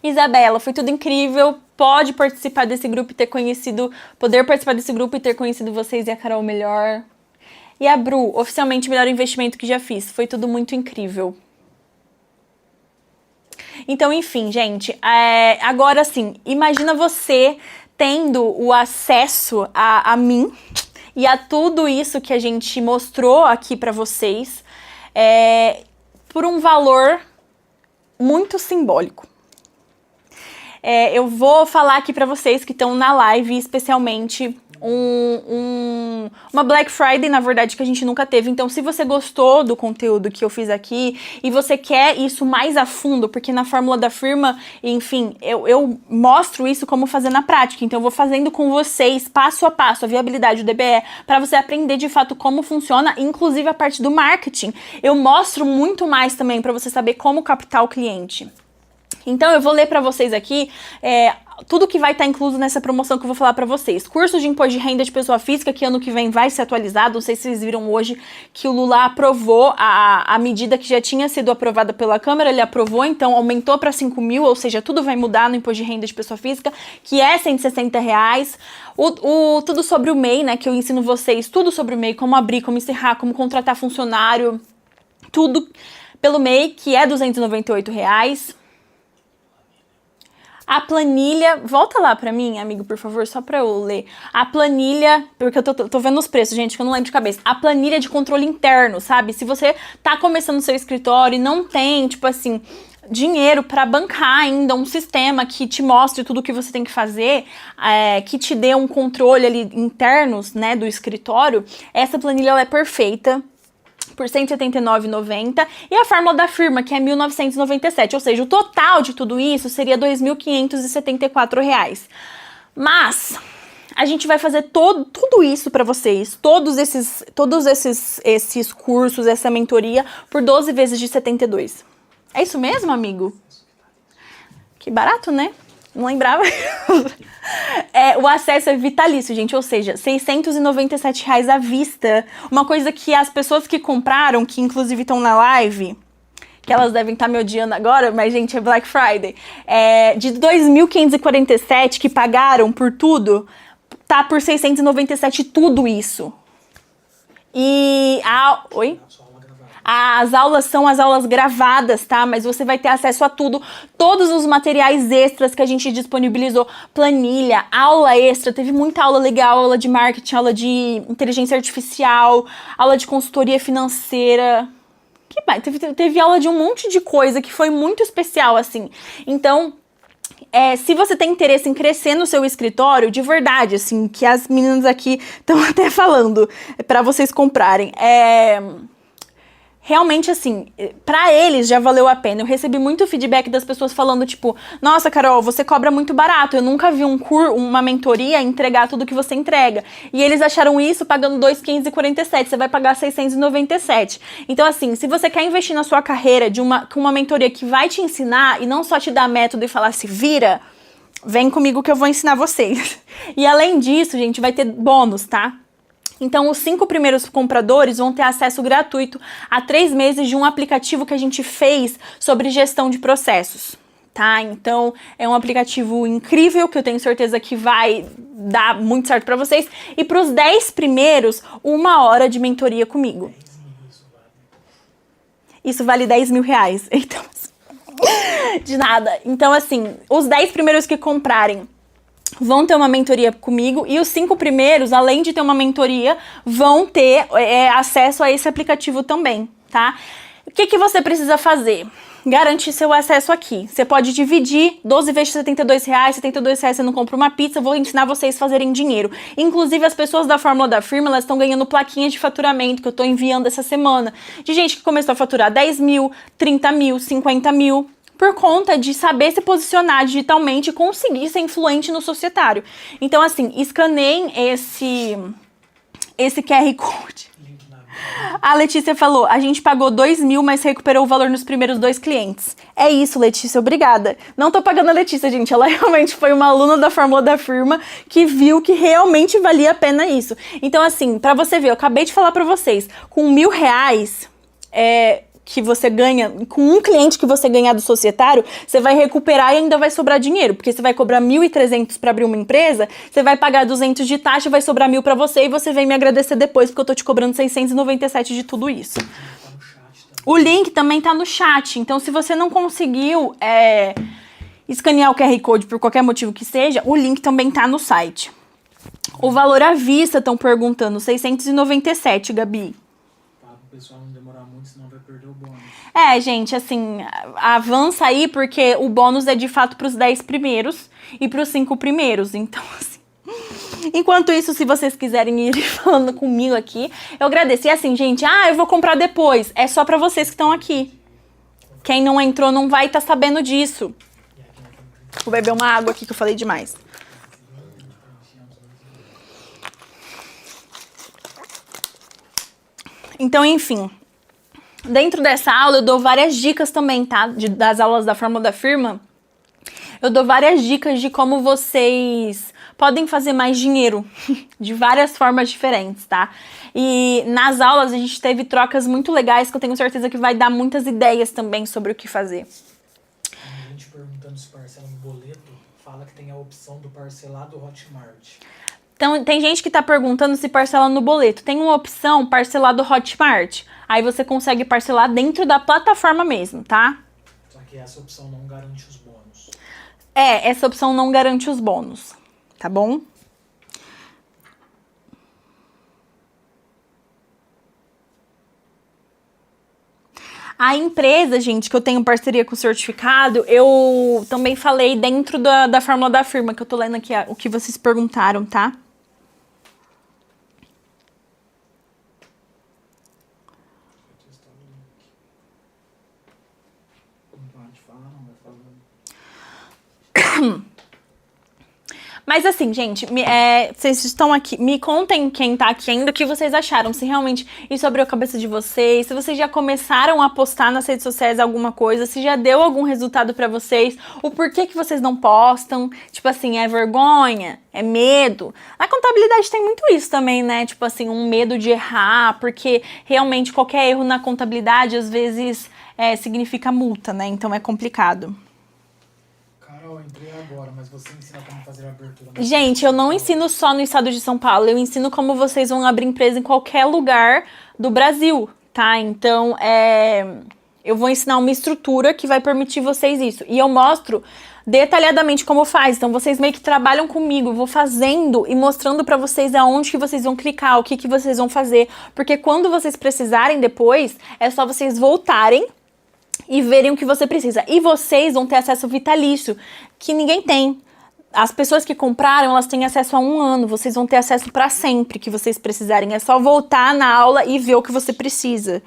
Isabela, foi tudo incrível, pode participar desse grupo e poder participar desse grupo e ter conhecido vocês e a Carol melhor. E a Bru, oficialmente o melhor investimento que já fiz, foi tudo muito incrível. Então, enfim, gente, agora sim, imagina você tendo o acesso a mim e a tudo isso que a gente mostrou aqui pra vocês por um valor muito simbólico. Eu vou falar aqui pra vocês que estão na live, especialmente uma Black Friday, na verdade, que a gente nunca teve. Então, se você gostou do conteúdo que eu fiz aqui e você quer isso mais a fundo, porque na fórmula da firma, enfim, eu mostro isso como fazer na prática. Então, eu vou fazendo com vocês, passo a passo, a viabilidade do DBE, para você aprender de fato como funciona, inclusive a parte do marketing. Eu mostro muito mais também para você saber como captar o cliente. Então, eu vou ler para vocês aqui tudo que vai estar incluso nessa promoção que eu vou falar para vocês. Curso de imposto de renda de pessoa física, que ano que vem vai ser atualizado. Não sei se vocês viram hoje que o Lula aprovou a medida que já tinha sido aprovada pela Câmara. Ele aprovou, então aumentou para 5 mil, ou seja, tudo vai mudar no imposto de renda de pessoa física, que é R$160. Tudo sobre o MEI, né, que eu ensino vocês, tudo sobre o MEI, como abrir, como encerrar, como contratar funcionário, tudo pelo MEI, que é R$298. A planilha, volta lá pra mim, amigo, por favor, só pra eu ler. A planilha, porque eu tô vendo os preços, gente, que eu não lembro de cabeça. A planilha de controle interno, sabe? Se você tá começando o seu escritório e não tem, tipo assim, dinheiro para bancar ainda um sistema que te mostre tudo o que você tem que fazer, que te dê um controle ali internos, né, do escritório, essa planilha ela é perfeita por R$ 179,90 e a fórmula da firma, que é R$ 1.997, ou seja, o total de tudo isso seria R$ 2.574. Mas a gente vai fazer tudo isso para vocês, todos esses cursos, essa mentoria, por 12 vezes de 72. É isso mesmo, amigo? Que barato, né? Não lembrava. O acesso é vitalício, gente, ou seja, R$ 697 à vista. Uma coisa que as pessoas que compraram, que inclusive estão na live, que elas devem estar me odiando agora, mas, gente, é Black Friday, de 2.547 que pagaram por tudo, tá por 697 tudo isso. E Oi? As aulas são as aulas gravadas, tá? Mas você vai ter acesso a tudo, todos os materiais extras que a gente disponibilizou, planilha, aula extra, teve muita aula legal, aula de marketing, aula de inteligência artificial, aula de consultoria financeira. Que mais? Teve aula de um monte de coisa que foi muito especial, assim. Então, se você tem interesse em crescer no seu escritório, de verdade, assim, que as meninas aqui estão até falando para vocês comprarem, realmente, assim, pra eles já valeu a pena. Eu recebi muito feedback das pessoas falando, tipo, nossa, Carol, você cobra muito barato. Eu nunca vi uma mentoria entregar tudo que você entrega. E eles acharam isso pagando R$ 2.547. Você vai pagar R$ 697. Então, assim, se você quer investir na sua carreira com uma mentoria que vai te ensinar e não só te dar método e falar se vira, vem comigo que eu vou ensinar vocês. E além disso, gente, vai ter bônus, tá? Então, os 5 primeiros compradores vão ter acesso gratuito a 3 meses de um aplicativo que a gente fez sobre gestão de processos, tá? Então, é um aplicativo incrível que eu tenho certeza que vai dar muito certo para vocês. E para os 10 primeiros, 1 hora de mentoria comigo. Isso vale R$ 10.000. Então, de nada. Então, assim, os 10 primeiros que comprarem vão ter uma mentoria comigo e os 5 primeiros, além de ter uma mentoria, vão ter acesso a esse aplicativo também, tá? O que você precisa fazer? Garantir seu acesso aqui. Você pode dividir 12 vezes de R$ 72, R$ 72 você não compra uma pizza, eu vou ensinar vocês a fazerem dinheiro. Inclusive, as pessoas da fórmula da firma, elas estão ganhando plaquinhas de faturamento que eu tô enviando essa semana, de gente que começou a faturar 10 mil, 30 mil, 50 mil, por conta de saber se posicionar digitalmente e conseguir ser influente no societário. Então, assim, escaneiem esse QR Code. A Letícia falou, a gente pagou 2.000, mas recuperou o valor nos primeiros 2 clientes. É isso, Letícia, obrigada. Não tô pagando a Letícia, gente, ela realmente foi uma aluna da fórmula da firma que viu que realmente valia a pena isso. Então, assim, pra você ver, eu acabei de falar pra vocês, com R$ 1.000, que você ganha, com um cliente que você ganhar do societário, você vai recuperar e ainda vai sobrar dinheiro, porque você vai cobrar 1.300 para abrir uma empresa, você vai pagar 200 de taxa, vai sobrar 1.000 para você e você vem me agradecer depois, porque eu tô te cobrando 697 de tudo isso. O link também tá no chat, então se você não conseguiu escanear o QR Code por qualquer motivo que seja, o link também tá no site. O valor à vista, estão perguntando, 697, Gabi.
O pessoal não demorar muito, senão vai perder o bônus.
Gente, assim, avança aí, porque o bônus é de fato pros 10 primeiros e pros 5 primeiros. Então, assim, enquanto isso, se vocês quiserem ir falando comigo aqui, eu agradeço. E assim, gente, eu vou comprar depois. É só pra vocês que estão aqui. Quem não entrou não vai estar sabendo disso. Vou beber uma água aqui que eu falei demais. Então, enfim, dentro dessa aula eu dou várias dicas também, tá? Das aulas da fórmula da firma. Eu dou várias dicas de como vocês podem fazer mais dinheiro de várias formas diferentes, tá? E nas aulas a gente teve trocas muito legais que eu tenho certeza que vai dar muitas ideias também sobre o que fazer.
A gente perguntando se parcela no boleto, fala que tem a opção do parcelado Hotmart.
Então, tem gente que tá perguntando se parcela no boleto. Tem uma opção parcelado Hotmart. Aí você consegue parcelar dentro da plataforma mesmo, tá?
Só que essa opção não garante os bônus.
Essa opção não garante os bônus, tá bom? A empresa, gente, que eu tenho parceria com o certificado, eu também falei dentro da fórmula da firma, que eu tô lendo aqui o que vocês perguntaram, tá? Mas assim, gente, vocês estão aqui, me contem quem tá aqui ainda, o que vocês acharam, se realmente isso abriu a cabeça de vocês, se vocês já começaram a postar nas redes sociais alguma coisa, se já deu algum resultado pra vocês, o porquê que vocês não postam, tipo assim, é vergonha, é medo. Na contabilidade tem muito isso também, né, tipo assim, um medo de errar, porque realmente qualquer erro na contabilidade às vezes significa multa, né, então é complicado.
Eu entrei agora, mas você ensina como fazer a abertura.
Gente, eu não ensino só no estado de São Paulo, eu ensino como vocês vão abrir empresa em qualquer lugar do Brasil, tá? Então, eu vou ensinar uma estrutura que vai permitir vocês isso. E eu mostro detalhadamente como faz. Então, vocês meio que trabalham comigo, eu vou fazendo e mostrando pra vocês aonde que vocês vão clicar, o que que vocês vão fazer. Porque quando vocês precisarem depois, é só vocês voltarem e verem o que você precisa. E vocês vão ter acesso vitalício, que ninguém tem. As pessoas que compraram, elas têm acesso a 1 ano. Vocês vão ter acesso para sempre que vocês precisarem. É só voltar na aula e ver o que você precisa.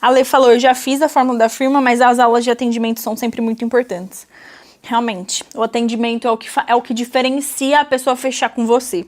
A Lê falou, eu já fiz a fórmula da firma, mas as aulas de atendimento são sempre muito importantes. Realmente, o atendimento é o que diferencia a pessoa fechar com você.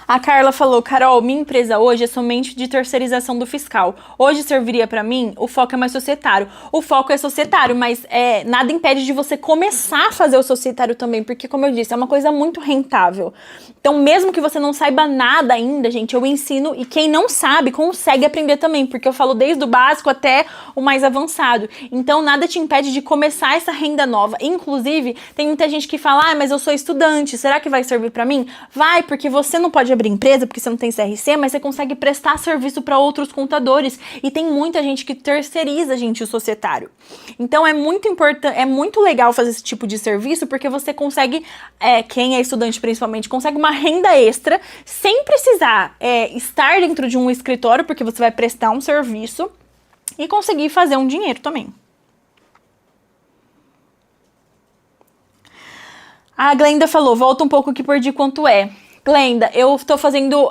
A Carla falou, Carol, minha empresa hoje é somente de terceirização do fiscal. Hoje serviria pra mim? O foco é mais societário. O foco é societário, mas nada impede de você começar a fazer o societário também, porque, como eu disse, é uma coisa muito rentável. Então, mesmo que você não saiba nada ainda, gente, eu ensino, e quem não sabe consegue aprender também, porque eu falo desde o básico até o mais avançado. Então, nada te impede de começar essa renda nova. Inclusive, tem muita gente que fala, mas eu sou estudante, será que vai servir pra mim? Vai, porque você não pode abrir empresa porque você não tem CRC, mas você consegue prestar serviço para outros contadores e tem muita gente que terceiriza, gente, o societário. Então é muito importante, é muito legal fazer esse tipo de serviço porque você consegue, quem é estudante principalmente, consegue uma renda extra sem precisar estar dentro de um escritório, porque você vai prestar um serviço e conseguir fazer um dinheiro também. A Glenda falou, volta um pouco que perdi quanto é. Glenda, eu estou fazendo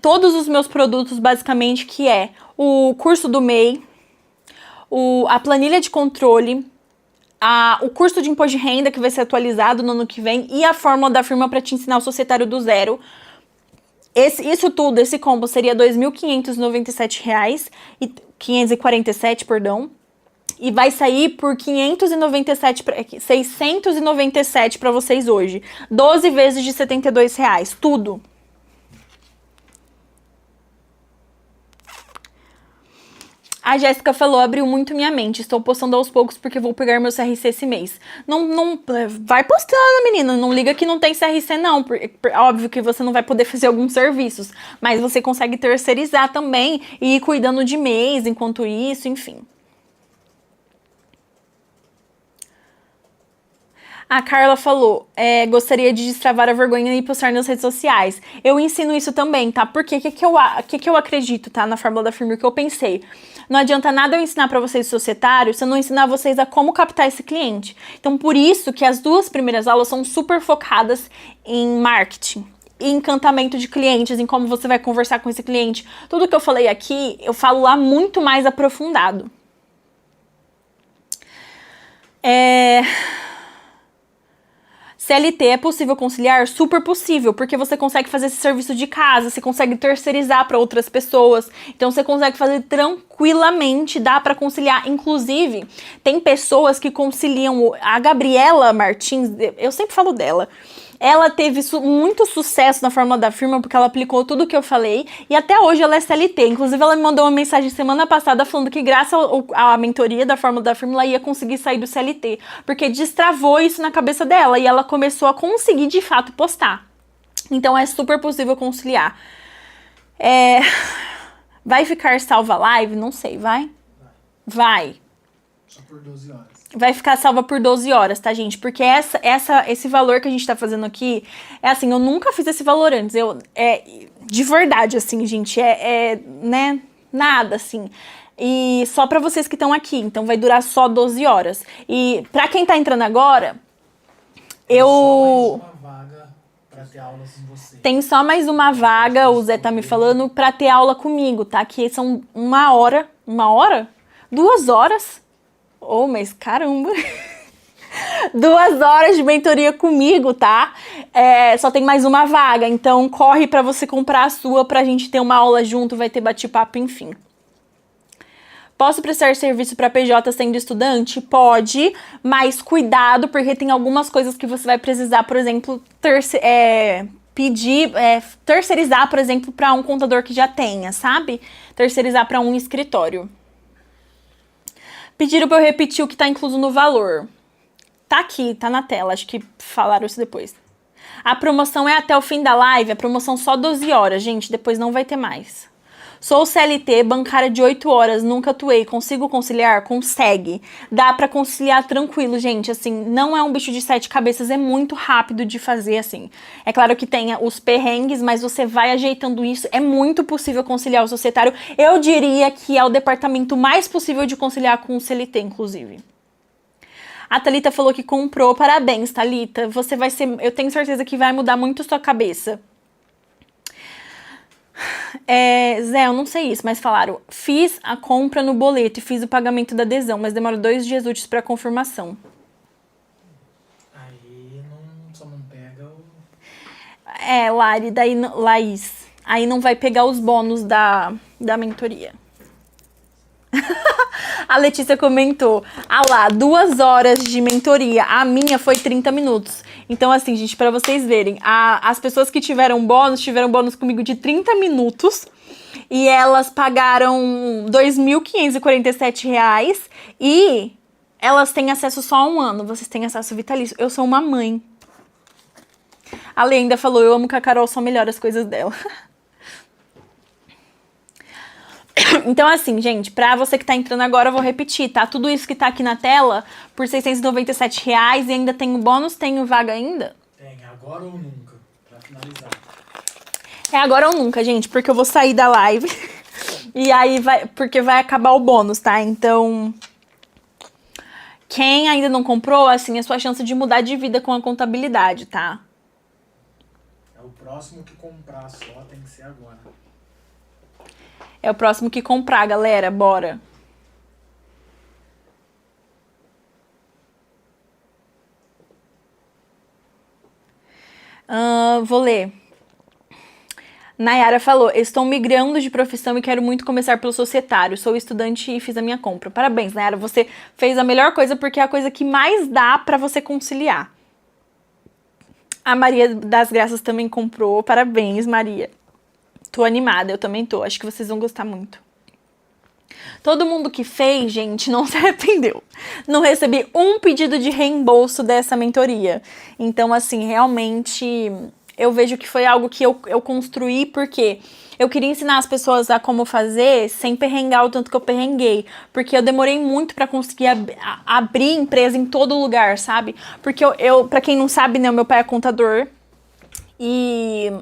todos os meus produtos, basicamente, que é o curso do MEI, a planilha de controle, o curso de imposto de renda, que vai ser atualizado no ano que vem, e a fórmula da firma para te ensinar o societário do zero. Isso tudo, esse combo, seria R$ 2.597, 547, perdão. E vai sair por 697 para vocês hoje. 12 vezes de R$ 72, tudo. A Jéssica falou, abriu muito minha mente. Estou postando aos poucos porque vou pegar meu CRC esse mês. Não, vai postando, menina. Não liga que não tem CRC, não. Óbvio que você não vai poder fazer alguns serviços. Mas você consegue terceirizar também e ir cuidando de mês enquanto isso, enfim. A Carla falou, gostaria de destravar a vergonha e postar nas redes sociais. Eu ensino isso também, tá? Porque o que eu acredito, tá? Na fórmula da firma, o que eu pensei. Não adianta nada eu ensinar pra vocês societário se eu não ensinar vocês a como captar esse cliente. Então, por isso que as 2 primeiras aulas são super focadas em marketing, em encantamento de clientes, em como você vai conversar com esse cliente. Tudo que eu falei aqui, eu falo lá muito mais aprofundado. CLT é possível conciliar? Super possível, porque você consegue fazer esse serviço de casa, você consegue terceirizar para outras pessoas, então você consegue fazer tranquilamente, dá para conciliar. Inclusive, tem pessoas que conciliam. A Gabriela Martins, eu sempre falo dela, ela teve muito sucesso na fórmula da firma porque ela aplicou tudo o que eu falei e até hoje ela é CLT. Inclusive, ela me mandou uma mensagem semana passada falando que graças à mentoria da fórmula da firma ela ia conseguir sair do CLT, porque destravou isso na cabeça dela e ela começou a conseguir de fato postar. Então é super possível conciliar. Vai ficar salva a live? Não sei, vai? Vai.
Só por 12 horas.
Vai ficar salva por 12 horas, tá, gente? Porque esse valor que a gente tá fazendo aqui, é assim, eu nunca fiz esse valor antes. De verdade, assim, gente, né, nada, assim. E só pra vocês que estão aqui, então vai durar só 12 horas. E pra quem tá entrando agora,
Só mais uma vaga pra ter aulas com você.
Tem só mais uma vaga, o Zé tá me falando, pra ter aula comigo, tá? Que são 1 hora. 1 hora? 2 horas? Oh, mas caramba! 2 horas de mentoria comigo, tá? Só tem mais uma vaga, então corre pra você comprar a sua pra gente ter uma aula junto, vai ter bate-papo, enfim. Posso prestar serviço para PJ sendo estudante? Pode, mas cuidado, porque tem algumas coisas que você vai precisar, por exemplo, terceirizar, por exemplo, para um contador que já tenha, sabe? Terceirizar para um escritório. Pediram para eu repetir o que tá incluso no valor. Tá aqui, tá na tela, acho que falaram isso depois. A promoção é até o fim da live, a promoção só 12 horas, gente, depois não vai ter mais. Sou CLT, bancária de 8 horas, nunca atuei, consigo conciliar? Consegue. Dá pra conciliar tranquilo, gente, assim, não é um bicho de 7 cabeças, é muito rápido de fazer, assim. É claro que tem os perrengues, mas você vai ajeitando isso, é muito possível conciliar o societário. Eu diria que é o departamento mais possível de conciliar com o CLT, inclusive. A Thalita falou que comprou, parabéns, Thalita, você vai ser, eu tenho certeza que vai mudar muito sua cabeça. Zé, eu não sei isso, mas falaram, fiz a compra no boleto e fiz o pagamento da adesão, mas demora 2 dias úteis para confirmação.
Aí só não pega o...
Lari, daí, Laís, aí não vai pegar os bônus da mentoria. A Letícia comentou, lá, 2 horas de mentoria, a minha foi 30 minutos. Então, assim, gente, pra vocês verem, as pessoas que tiveram bônus comigo de 30 minutos e elas pagaram R$ 2.547 e elas têm acesso só a 1 ano, vocês têm acesso vitalício. Eu sou uma mãe. A Lê ainda falou, eu amo que a Carol só melhora as coisas dela. Então, assim, gente, pra você que tá entrando agora, eu vou repetir, tá? Tudo isso que tá aqui na tela, por R$ 697 e ainda tem o bônus, tem vaga ainda?
Tem, agora ou nunca, pra finalizar.
É agora ou nunca, gente, porque eu vou sair da live e aí porque vai acabar o bônus, tá? Então, quem ainda não comprou, assim, é a sua chance de mudar de vida com a contabilidade, tá?
É o próximo que comprar só, tem que ser agora.
É o próximo que comprar, galera. Bora. Vou ler. Nayara falou, estou migrando de profissão e quero muito começar pelo societário. Sou estudante e fiz a minha compra. Parabéns, Nayara. Você fez a melhor coisa porque é a coisa que mais dá pra você conciliar. A Maria das Graças também comprou. Parabéns, Maria. Tô animada, eu também tô. Acho que vocês vão gostar muito. Todo mundo que fez, gente, não se arrependeu. Não recebi um pedido de reembolso dessa mentoria. Então, assim, realmente, eu vejo que foi algo que eu construí porque eu queria ensinar as pessoas a como fazer sem perrengar o tanto que eu perrenguei. Porque eu demorei muito pra conseguir abrir empresa em todo lugar, sabe? Porque pra quem não sabe, né, o meu pai é contador. E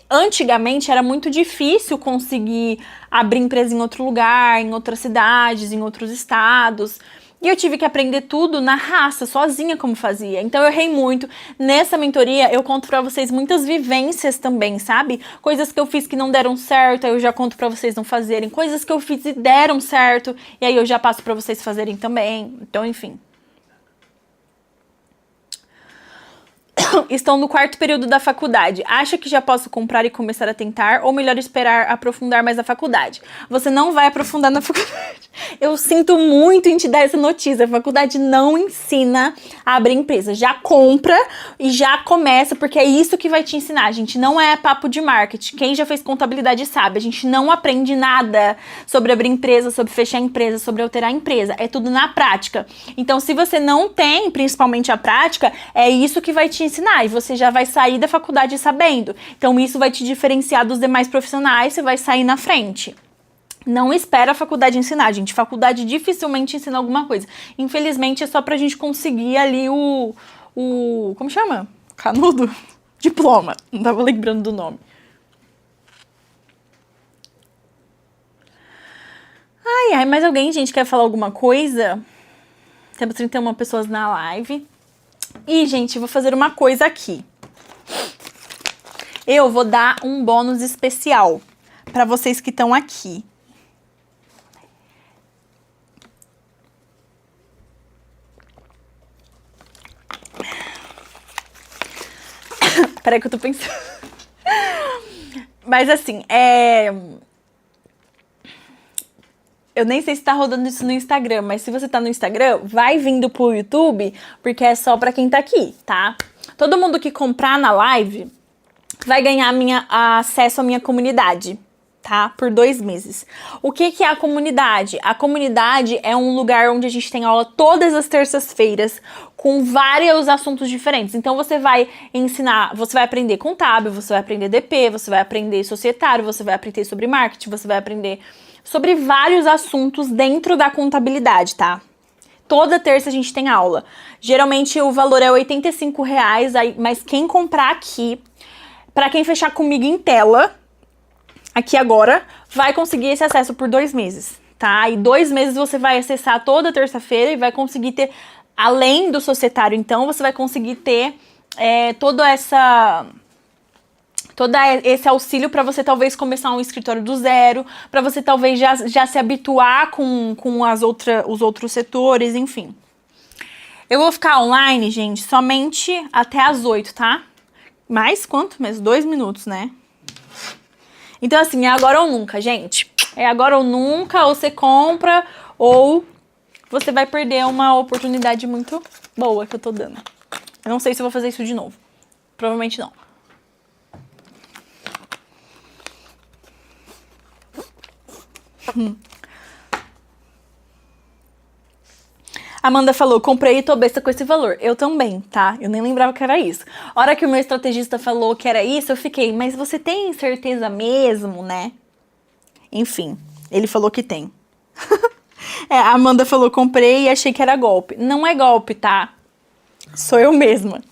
antigamente era muito difícil conseguir abrir empresa em outro lugar, em outras cidades, em outros estados. E eu tive que aprender tudo na raça, sozinha como fazia. Então eu errei muito. Nessa mentoria eu conto pra vocês muitas vivências também, sabe? Coisas que eu fiz que não deram certo, aí eu já conto pra vocês não fazerem. Coisas que eu fiz e deram certo, e aí eu já passo pra vocês fazerem também. Então, enfim. Estou no 4º período da faculdade. Acha que já posso comprar e começar a tentar? Ou melhor esperar aprofundar mais a faculdade? Você não vai aprofundar na faculdade. Eu sinto muito em te dar essa notícia. A faculdade não ensina a abrir empresa. Já compra e já começa, porque é isso que vai te ensinar. A gente não é papo de marketing. Quem já fez contabilidade sabe. A gente não aprende nada sobre abrir empresa, sobre fechar empresa, sobre alterar empresa. É tudo na prática. Então, se você não tem, principalmente a prática, é isso que vai te ensinar. E você já vai sair da faculdade sabendo. Então, isso vai te diferenciar dos demais profissionais. Você vai sair na frente. Não espera a faculdade ensinar, gente. Faculdade dificilmente ensina alguma coisa. Infelizmente, é só pra gente conseguir ali como chama? Canudo? Diploma. Não tava lembrando do nome. Ai, mais alguém, gente, quer falar alguma coisa? Temos 31 pessoas na live. E, gente, vou fazer uma coisa aqui. Eu vou dar um bônus especial pra vocês que estão aqui. Peraí que eu tô pensando. Mas assim, eu nem sei se tá rodando isso no Instagram, mas se você tá no Instagram, vai vindo pro YouTube, porque é só pra quem tá aqui, tá? Todo mundo que comprar na live vai ganhar acesso à minha comunidade, tá? Por 2 meses. O que é a comunidade? A comunidade é um lugar onde a gente tem aula todas as terças-feiras com vários assuntos diferentes. Então você vai ensinar, você vai aprender contábil, você vai aprender DP, você vai aprender societário, você vai aprender sobre marketing, você vai aprender sobre vários assuntos dentro da contabilidade, tá? Toda terça a gente tem aula. Geralmente o valor é R$85, mas quem comprar aqui, pra quem fechar comigo em tela, aqui agora, vai conseguir esse acesso por 2 meses, tá? E 2 meses você vai acessar toda terça-feira e vai conseguir ter, além do societário, então, você vai conseguir ter todo esse auxílio para você talvez começar um escritório do zero, para você talvez já se habituar com os outros setores, enfim. Eu vou ficar online, gente, somente até às 8, tá? Mais quanto? Mais 2 minutos, né? Então, assim, é agora ou nunca, gente. É agora ou nunca, ou você compra, ou você vai perder uma oportunidade muito boa que eu tô dando. Eu não sei se eu vou fazer isso de novo. Provavelmente não. Amanda falou, comprei e tô besta com esse valor. Eu também, tá? Eu nem lembrava que era isso. A hora que o meu estrategista falou que era isso, eu fiquei, mas você tem certeza mesmo, né? Enfim, ele falou que tem. A Amanda falou, comprei e achei que era golpe. Não é golpe, tá? Sou eu mesma.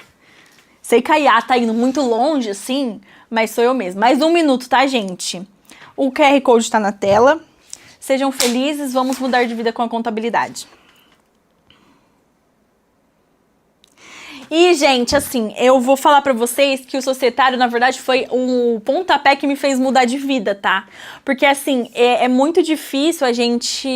Sei que a Iá tá indo muito longe, assim, mas sou eu mesma. Mais 1 minuto, tá, gente? O QR Code tá na tela. Sejam felizes, vamos mudar de vida com a contabilidade. E, gente, assim, eu vou falar pra vocês que o societário, na verdade, foi o pontapé que me fez mudar de vida, tá? Porque, assim, é muito difícil a gente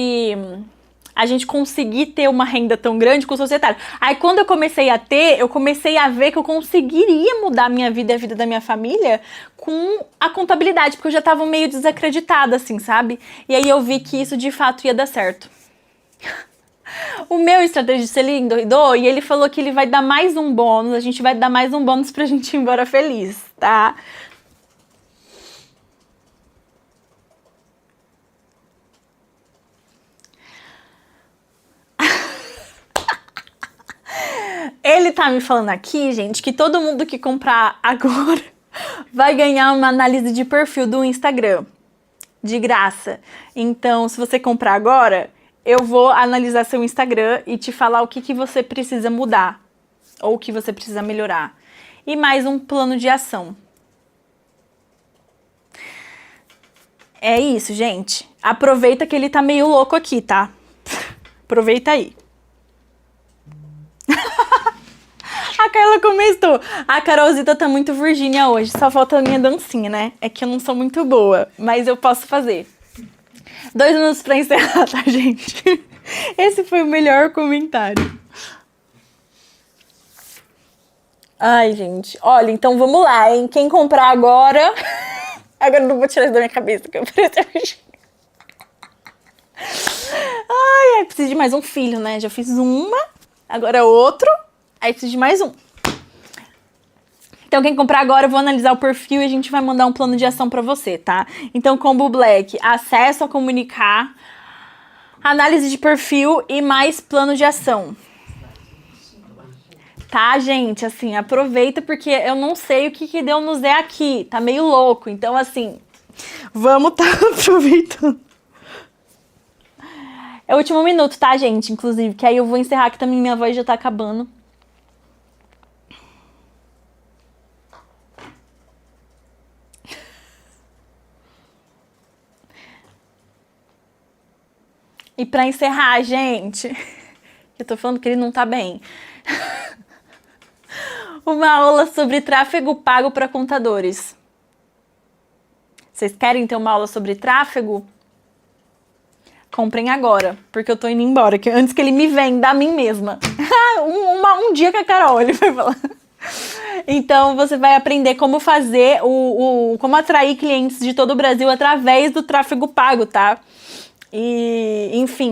conseguir ter uma renda tão grande com o societário. Aí, quando eu comecei a ter, eu comecei a ver que eu conseguiria mudar a minha vida e a vida da minha família com a contabilidade, porque eu já tava meio desacreditada, assim, sabe? E aí eu vi que isso, de fato, ia dar certo. O meu estrategista, ele endoidou e ele falou que ele vai dar mais um bônus, a gente vai dar mais um bônus pra gente ir embora feliz, tá? Ele tá me falando aqui, gente, que todo mundo que comprar agora vai ganhar uma análise de perfil do Instagram, de graça. Então, se você comprar agora, eu vou analisar seu Instagram e te falar o que você precisa mudar ou o que você precisa melhorar. E mais um plano de ação. É isso, gente. Aproveita que ele tá meio louco aqui, tá? Aproveita aí. A Carla comentou. A Carolzita tá muito Virgínia hoje. Só falta a minha dancinha, né? É que eu não sou muito boa, mas eu posso fazer. 2 minutos pra encerrar, tá, gente? Esse foi o melhor comentário. Ai, gente. Olha, então vamos lá, hein? Quem comprar agora... Agora eu não vou tirar isso da minha cabeça, que eu preciso... Ai, preciso de mais um filho, né? Já fiz uma, agora outro, aí preciso de mais um. Então, quem comprar agora, eu vou analisar o perfil e a gente vai mandar um plano de ação pra você, tá? Então, Combo Black, acesso a comunicar, análise de perfil e mais plano de ação. Tá, gente? Assim, aproveita porque eu não sei o que deu no Zé aqui. Tá meio louco. Então, assim, vamos tá aproveitando. É o último minuto, tá, gente? Inclusive, que aí eu vou encerrar, que também minha voz já tá acabando. E pra encerrar, gente, eu tô falando que ele não tá bem. Uma aula sobre tráfego pago para contadores. Vocês querem ter uma aula sobre tráfego? Comprem agora, porque eu tô indo embora, que antes que ele me venda a mim mesma. um dia com a Carol, ele vai falar. Então, você vai aprender como fazer como atrair clientes de todo o Brasil através do tráfego pago, tá? E, enfim,